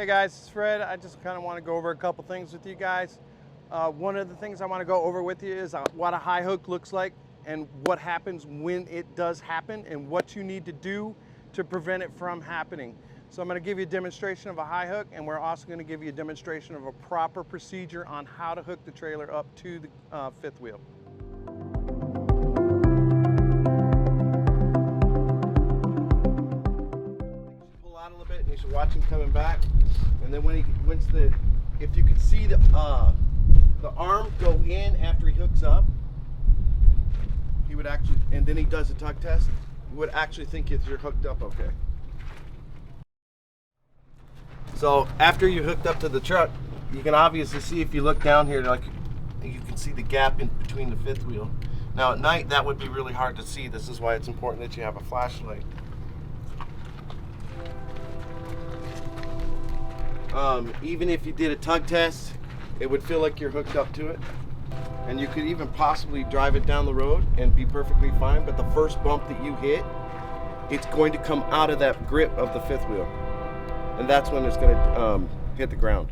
Hey guys, it's Fred. I just kind of want to go over a couple things with you guys. One of the things I want to go over with you is what a high hook looks like and what happens when it does happen and what you need to do to prevent it from happening. So I'm going to give you a demonstration of a high hook, and we're also going to give you a demonstration of a proper procedure on how to hook the trailer up to the fifth wheel. Pull out a little bit, and you should watch him coming back. And then if you can see the arm go in after he hooks up, he would actually, and then he does a tug test, you would actually think you're hooked up okay. So after you're hooked up to the truck, you can obviously see, if you look down here, like you can see the gap in between the fifth wheel. Now at night that would be really hard to see. This is why it's important that you have a flashlight. Even if you did a tug test, it would feel like you're hooked up to it. And you could even possibly drive it down the road and be perfectly fine, but the first bump that you hit, it's going to come out of that grip of the fifth wheel. And that's when it's going to hit the ground.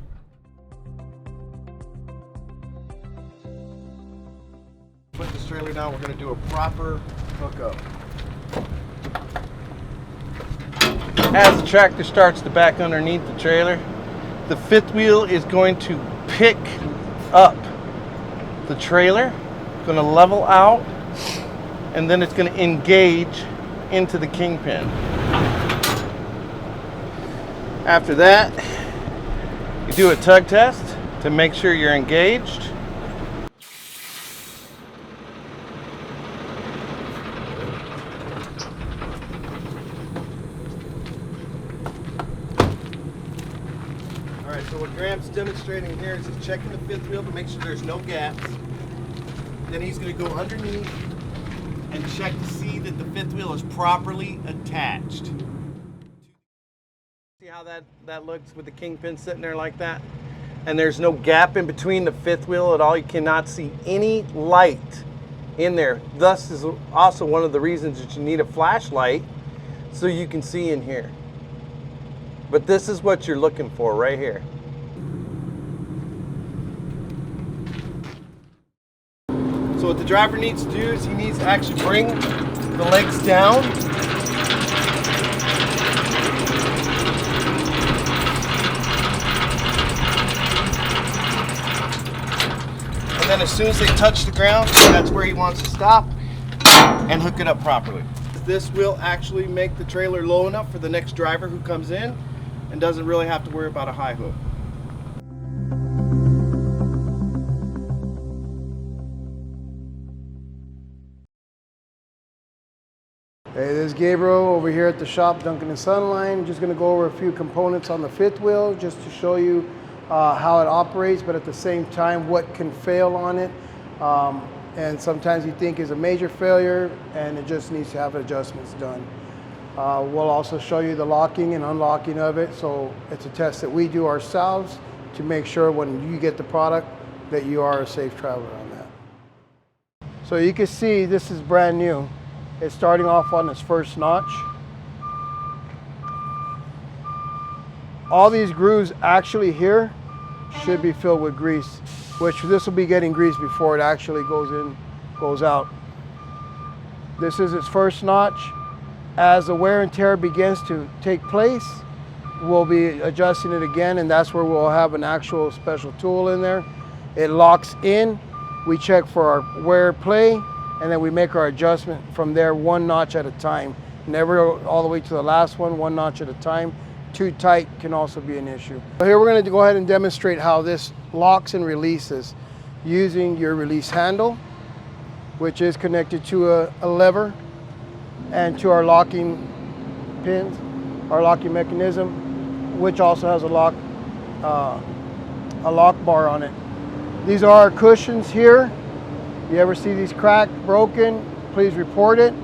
Put this trailer down, we're going to do a proper hookup. As the tractor starts to back underneath the trailer, the fifth wheel is going to pick up the trailer, going to level out, and then it's going to engage into the kingpin. After that, you do a tug test to make sure you're engaged. All right, so what Graham's demonstrating here is he's checking the fifth wheel to make sure there's no gaps. Then he's going to go underneath and check to see that the fifth wheel is properly attached. See how that looks with the kingpin sitting there like that? And there's no gap in between the fifth wheel at all. You cannot see any light in there. Thus is also one of the reasons that you need a flashlight, so you can see in here. But this is what you're looking for right here. So what the driver needs to do is he needs to actually bring the legs down. And then as soon as they touch the ground, that's where he wants to stop and hook it up properly. This will actually make the trailer low enough for the next driver who comes in and doesn't really have to worry about a high hook. Hey, this is Gabriel over here at the shop, Duncan and Sunline. Just going to go over a few components on the fifth wheel just to show you how it operates, but at the same time what can fail on it. And sometimes you think is a major failure and it just needs to have adjustments done. We'll also show you the locking and unlocking of it. So it's a test that we do ourselves to make sure when you get the product that you are a safe traveler on that. So you can see this is brand new. It's starting off on its first notch. All these grooves actually here should be filled with grease, which this will be getting grease before it actually goes out. This is its first notch. As the wear and tear begins to take place, we'll be adjusting it again, and that's where we'll have an actual special tool in there. It locks in, we check for our wear play, and then we make our adjustment from there, one notch at a time. Never all the way to the last one notch at a time. Too tight can also be an issue. So here we're going to go ahead and demonstrate how this locks and releases using your release handle, which is connected to a lever, and to our locking pins, our locking mechanism, which also has a lock bar on it. These are our cushions here. You ever see these cracked, broken, please report it.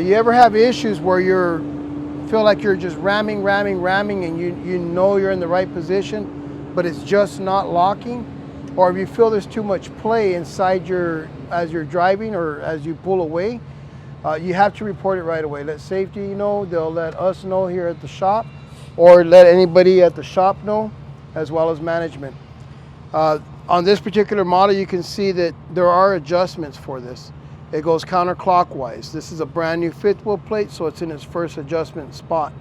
You ever have issues where you feel like you're just ramming and you know you're in the right position, but it's just not locking? Or if you feel there's too much play inside as you're driving or as you pull away, you have to report it right away. Let safety know, they'll let us know here at the shop, or let anybody at the shop know, as well as management. On this particular model, you can see that there are adjustments for this. It goes counterclockwise. This is a brand new fifth wheel plate, so it's in its first adjustment spot.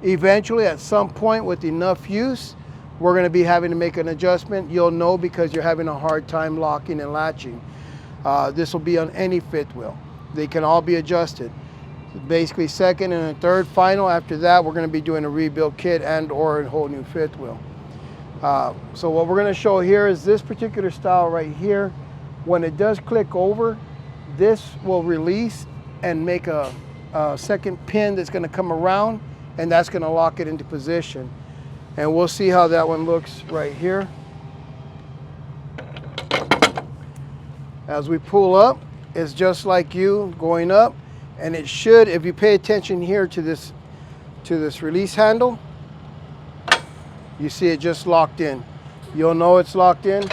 Eventually, at some point with enough use, we're going to be having to make an adjustment. You'll know because you're having a hard time locking and latching. This will be on any fifth wheel. They can all be adjusted. Basically, second and a third final. After that, we're going to be doing a rebuild kit and or a whole new fifth wheel. So what we're going to show here is this particular style right here. When it does click over, this will release and make a second pin that's going to come around, and that's going to lock it into position. And we'll see how that one looks right here. As we pull up, it's just like you going up, and it should, if you pay attention here to this release handle, you see it just locked in. You'll know it's locked in.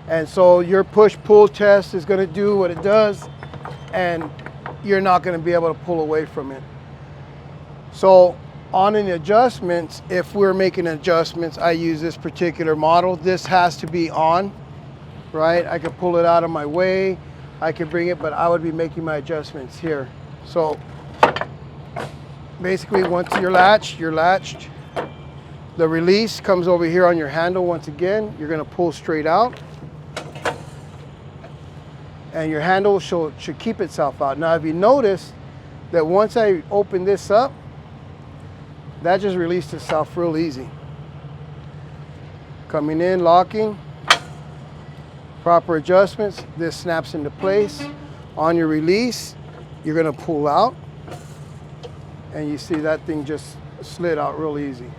And so your push-pull test is going to do what it does, and you're not going to be able to pull away from it. So on the adjustments, if we're making adjustments, I use this particular model. This has to be on, right? I could pull it out of my way. I could bring it, but I would be making my adjustments here. So basically, once you're latched. The release comes over here on your handle. Once again, you're going to pull straight out, and your handle should keep itself out. Now, if you notice that once I open this up, that just released itself real easy. Coming in, locking, proper adjustments, this snaps into place. On your release, you're going to pull out, and you see that thing just slid out real easy.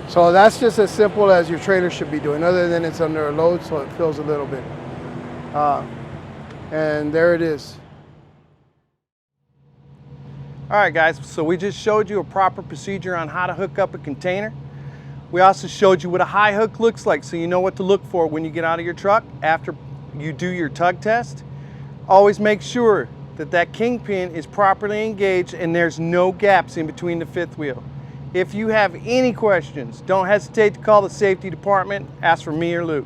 So that's just as simple as your trailer should be doing, other than it's under a load, so it feels a little bit. And there it is. All right, guys, so we just showed you a proper procedure on how to hook up a container. We also showed you what a high hook looks like, so you know what to look for when you get out of your truck after you do your tug test. Always make sure that that kingpin is properly engaged and there's no gaps in between the fifth wheel. If you have any questions, don't hesitate to call the safety department. Ask for me or Luke.